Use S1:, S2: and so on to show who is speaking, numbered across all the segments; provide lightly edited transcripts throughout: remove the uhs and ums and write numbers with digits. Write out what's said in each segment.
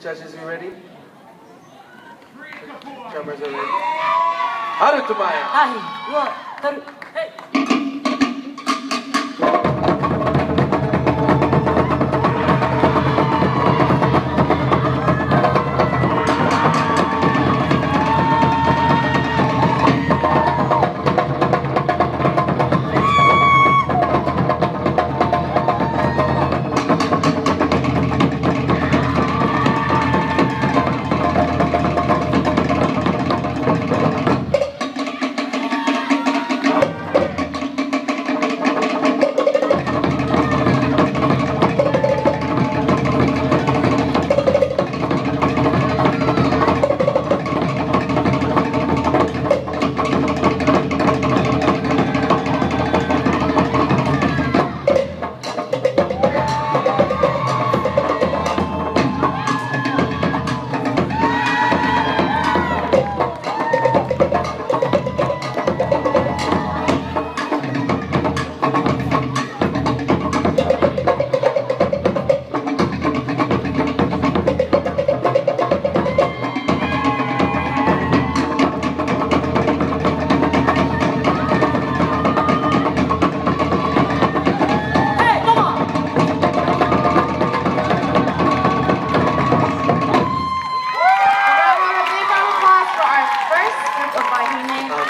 S1: Judges, you ready? Drummers are ready. Haru Tumaya.
S2: Ay, wa, taru, hey.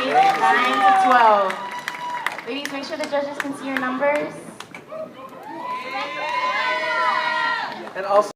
S2: Ages 9 to 12. Ladies, make sure the judges can see your numbers.
S1: And also